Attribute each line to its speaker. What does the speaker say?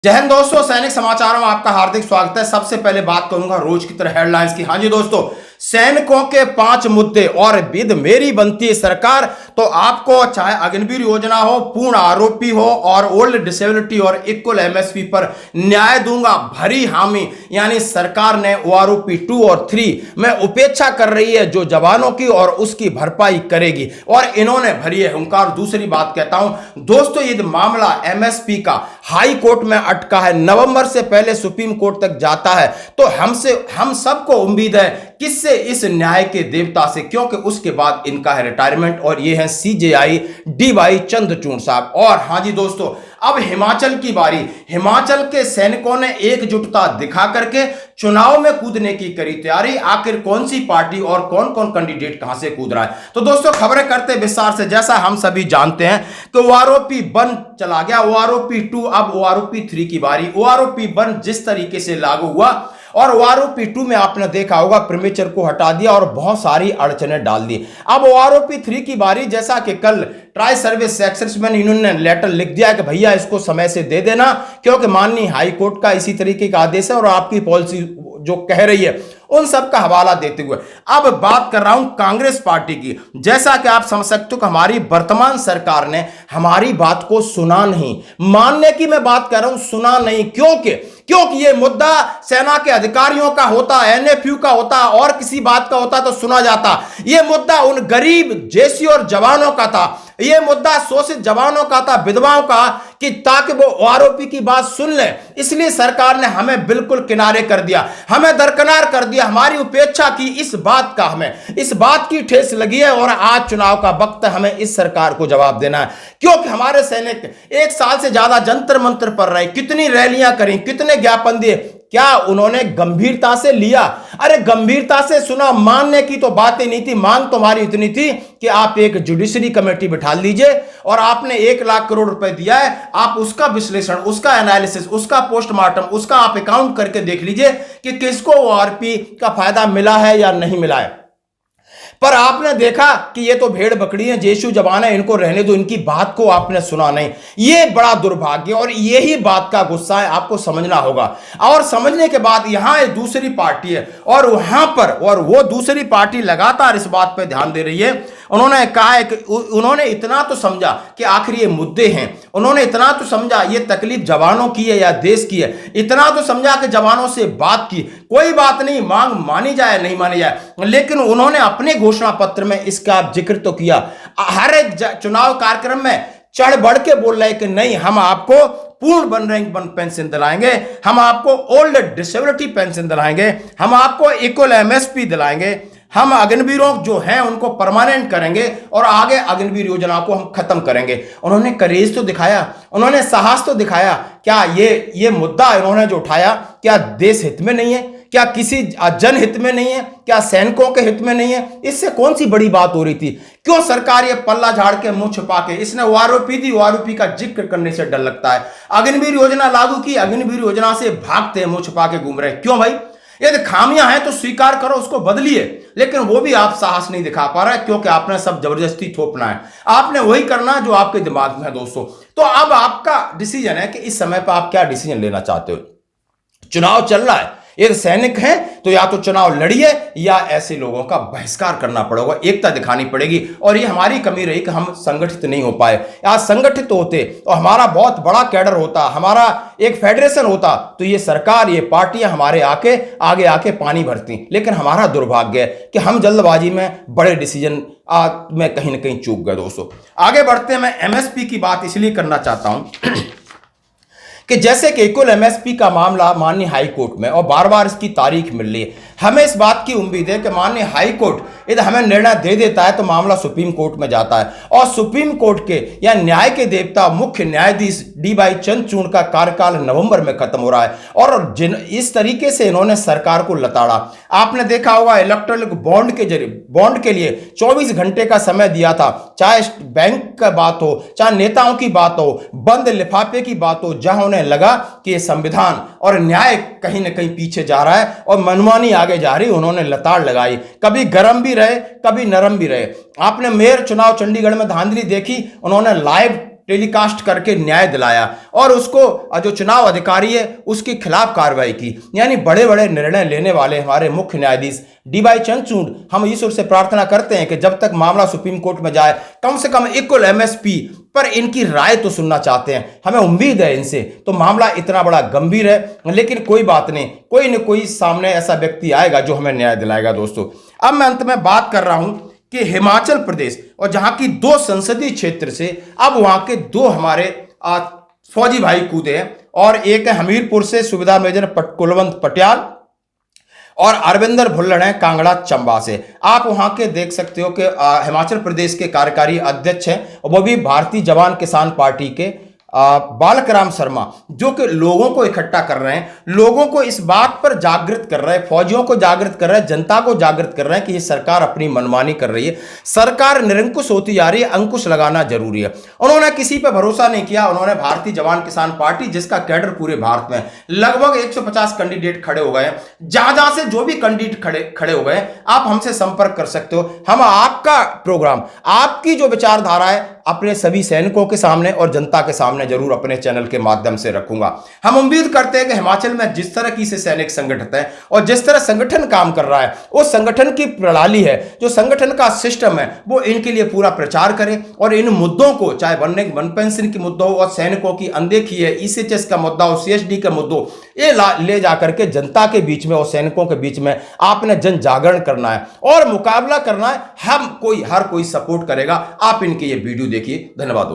Speaker 1: जय हिंद दोस्तों, सैनिक समाचारों में आपका हार्दिक स्वागत है। सबसे पहले बात करूंगा रोज की तरह हेडलाइंस की। हाँ जी दोस्तों, सैनिकों के 5 मुद्दे और विद मेरी बनती है सरकार। तो आपको चाहे अग्निवीर योजना हो, पूर्ण आरोपी हो और ओल्ड डिसेबिलिटी और इक्वल एमएसपी पर न्याय दूंगा, भरी हामी। यानी सरकार ने ओआरओपी 2 और 3 में उपेक्षा कर रही है जो जवानों की, और उसकी भरपाई करेगी, और इन्होंने भरी है हुंकार। दूसरी बात कहता हूं दोस्तों, ये मामला एमएसपी का हाई कोर्ट में अटका है, नवंबर से पहले सुप्रीम कोर्ट तक जाता है। तो हम सबको उम्मीद है किससे? इस न्याय के देवता से, क्योंकि उसके बाद इनका है रिटायरमेंट, और ये है सीजेआई डीवाई चंद्रचूड़ साहब। और हां जी दोस्तों, अब हिमाचल की बारी। हिमाचल के सैनिकों ने एकजुटता दिखा करके चुनाव में कूदने की करी तैयारी। आखिर कौन सी पार्टी और कौन कौन कैंडिडेट कहां से कूद रहा है? तो दोस्तों खबरें करते विस्तार से। जैसा हम सभी जानते हैं कि ओआरओपी 1 चला गया, ओआरओपी 2, अब ओआरओपी 3 की बारी। ओआरओपी 1 जिस तरीके से लागू हुआ और ओआरओपी 2 में आपने देखा होगा प्रीमेचर को हटा दिया और बहुत सारी अड़चनें डाल दी। अब ओआरओपी 3 की बारी। जैसा कि कल ट्राई सर्विस एक्सर्विसमैन यूनियन ने लेटर लिख दिया कि भैया इसको समय से दे देना, क्योंकि माननीय हाई कोर्ट का इसी तरीके का आदेश है और आपकी पॉलिसी जो कह रही है उन सब का हवाला देते हुए अब बात कर रहा हूं कांग्रेस पार्टी की। जैसा कि आप समझ सकते हो कि हमारी वर्तमान सरकार ने हमारी बात को सुना नहीं। मानने की मैं बात कर रहा हूं, सुना नहीं। क्योंकि ये मुद्दा सेना के अधिकारियों का होता, एनएफयू का होता और किसी बात का होता तो सुना जाता। ये मुद्दा उन गरीब जेसी और जवानों का था, ये मुद्दा शोषित जवानों का था, विधवाओं का, कि ताकि वो आरोपी की बात सुन ले। इसलिए सरकार ने हमें बिल्कुल किनारे कर दिया, हमें दरकिनार कर दिया, हमारी उपेक्षा की। इस बात की ठेस लगी है और आज चुनाव का वक्त है, हमें इस सरकार को जवाब देना है। क्योंकि हमारे सैनिक 1 साल से ज्यादा जंतर मंतर पर रहे, कितनी रैलियां करी, कितने ज्ञापन दिए, क्या उन्होंने गंभीरता से लिया? अरे गंभीरता से सुना, मानने की तो बात ही नहीं थी। मांग तुम्हारी इतनी थी कि आप एक जुडिशरी कमेटी बिठा लीजिए और आपने 1 लाख करोड़ रुपए दिया है, आप उसका विश्लेषण, उसका एनालिसिस, उसका पोस्टमार्टम, उसका आप अकाउंट करके देख लीजिए कि किसको ओआरपी का फायदा मिला है या नहीं मिला है। पर आपने देखा कि ये तो भेड़ बकरी है, जेशु जवान है, इनको रहने दो, इनकी बात को आपने सुना नहीं। ये बड़ा दुर्भाग्य और यही बात का गुस्सा है, आपको समझना होगा। और समझने के बाद यहां एक दूसरी पार्टी है और वहां पर, और वो दूसरी पार्टी लगातार इस बात पर ध्यान दे रही है। उन्होंने कहा है कि उन्होंने इतना तो समझा कि आखिर ये मुद्दे हैं, उन्होंने इतना तो समझा ये तकलीफ जवानों की है या देश की है, इतना तो समझा कि जवानों से बात की। कोई बात नहीं, मांग मानी जाए नहीं मानी जाए, लेकिन उन्होंने अपने घोषणा पत्र में इसका जिक्र तो किया। हर एक चुनाव कार्यक्रम में चढ़ बढ़ के बोल रहे कि नहीं, हम आपको पूर्ण वन रैंक वन पेंशन दिलाएंगे, हम आपको ओल्ड डिसेबिलिटी पेंशन दिलाएंगे, हम आपको इक्वल एमएसपी दिलाएंगे, हम अग्निवीरों जो हैं उनको परमानेंट करेंगे और आगे अग्निवीर योजना को हम खत्म करेंगे। उन्होंने करेज तो दिखाया, उन्होंने साहस तो दिखाया। क्या ये मुद्दा इन्होंने जो उठाया, क्या देश हित में नहीं है? क्या किसी जनहित में नहीं है? क्या सैनिकों के हित में नहीं है? इससे कौन सी बड़ी बात हो रही थी? क्यों सरकार ये पल्ला झाड़ के मुंह छुपा के, इसने ओआरओपी दी, ओआरओपी का जिक्र करने से डर लगता है। अग्निवीर योजना लागू की, अग्निवीर योजना से भागते हैं, मुंह छुपा के घूम रहे। क्यों भाई? यदि खामियां हैं तो स्वीकार करो, उसको बदलिए, लेकिन वो भी आप साहस नहीं दिखा पा रहे, क्योंकि आपने सब जबरदस्ती थोपना है, आपने वही करना जो आपके दिमाग में है दोस्तों। तो अब आपका डिसीजन है कि इस समय पर आप क्या डिसीजन लेना चाहते हो। चुनाव चल रहा है, एक सैनिक है तो या तो चुनाव लड़िए या ऐसे लोगों का बहिष्कार करना पड़ेगा, एकता दिखानी पड़ेगी। और ये हमारी कमी रही कि हम संगठित नहीं हो पाए। आज संगठित होते और हमारा बहुत बड़ा कैडर होता, हमारा एक फेडरेशन होता, तो ये सरकार, ये पार्टियां हमारे आगे आके पानी भरती। लेकिन हमारा दुर्भाग्य है कि हम जल्दबाजी में बड़े डिसीजन में कहीं ना कहीं चूक गए दोस्तों। आगे बढ़ते हैं, मैं एमएसपी की बात इसलिए करना चाहता हूं कि जैसे कि इक्वल एमएसपी का मामला माननीय हाई कोर्ट में और बार बार इसकी तारीख मिल रही है, हमें इस बात की उम्मीद है कि माननीय हाई कोर्ट यदि हमें निर्णय दे देता है तो मामला सुप्रीम कोर्ट में जाता है और सुप्रीम कोर्ट के या न्याय के देवता मुख्य न्यायाधीश डीवाई चंद्रचूड़ का कार्यकाल नवंबर में खत्म हो रहा है। और इस तरीके से इन्होंने सरकार को लताड़ा। आपने देखा होगा इलेक्ट्रॉनिक बॉन्ड के जरिए, बॉन्ड के लिए 24 घंटे का समय दिया था, चाहे बैंक का बात हो, चाहे नेताओं की बात हो, बंद लिफाफे की बात हो, जहां उन्हें लगा कि संविधान और न्याय कहीं ना कहीं पीछे जा रहा है और मनमानी आगे जा रही, उन्होंने लताड़ लगाई। कभी गर्म भी रहे, कभी नरम भी रहे। आपने मेयर चुनाव चंडीगढ़ में धांधली देखी, उन्होंने लाइव टेलीकास्ट करके न्याय दिलाया और उसको जो चुनाव अधिकारी है उसके खिलाफ कार्रवाई की। यानी बड़े बड़े निर्णय लेने वाले हमारे मुख्य न्यायाधीश डी वाई चंद्रचूड़, हम ईश्वर से प्रार्थना करते हैं कि जब तक मामला सुप्रीम कोर्ट में जाए कम से कम इक्वल एमएसपी पर इनकी राय तो सुनना चाहते हैं। हमें उम्मीद है इनसे, तो मामला इतना बड़ा गंभीर है, लेकिन कोई बात नहीं, कोई न कोई सामने ऐसा व्यक्ति आएगा जो हमें न्याय दिलाएगा। दोस्तों अब मैं अंत में बात कर रहा हूं कि हिमाचल प्रदेश और जहां की 2 संसदीय क्षेत्र से अब वहां के 2 हमारे फौजी भाई कूदे हैं, और एक है हमीरपुर से सुविधा मेजर कुलवंत पटियाल और अरविंदर भुल्लड़ हैं कांगड़ा चंबा से। आप वहां के देख सकते हो कि हिमाचल प्रदेश के कार्यकारी अध्यक्ष हैं, और वो भी भारतीय जवान किसान पार्टी के बालकराम शर्मा, जो कि लोगों को इकट्ठा कर रहे हैं, लोगों को इस बात पर जागृत कर रहे हैं, फौजियों को जागृत कर रहे हैं, जनता को जागृत कर रहे हैं कि ये सरकार अपनी मनमानी कर रही है, सरकार निरंकुश होती जा रही है, अंकुश लगाना जरूरी है। उन्होंने किसी पर भरोसा नहीं किया, उन्होंने भारतीय जवान किसान पार्टी, जिसका कैडर पूरे भारत में लगभग 150 कैंडिडेट खड़े हो गए हैं, जहां जहां से जो भी कैंडिडेट खड़े हो गए, आप हमसे संपर्क कर सकते हो। हम आपका प्रोग्राम, आपकी जो विचारधारा है अपने सभी सैनिकों के सामने और जनता के सामने जरूर अपने चैनल के माध्यम से रखूंगा। हम उम्मीद करते हैं कि हिमाचल में जिस तरह की से सैनिक संगठित है और जिस तरह संगठन काम कर रहा है, उस संगठन की प्रणाली है, जो संगठन का सिस्टम है, वो इनके लिए पूरा प्रचार करें और इन मुद्दों को, चाहे वन पेंशन की मुद्दा हो और सैनिकों की अनदेखी है, ईसीएचएस का मुद्दा हो, सीएसडी का मुद्दा हो, ये ले जाकर के जनता के बीच में और सैनिकों के बीच में आपने जन जागरण करना है और मुकाबला करना है। हर कोई सपोर्ट करेगा। आप इनके ये वीडियो देखिए। धन्यवाद।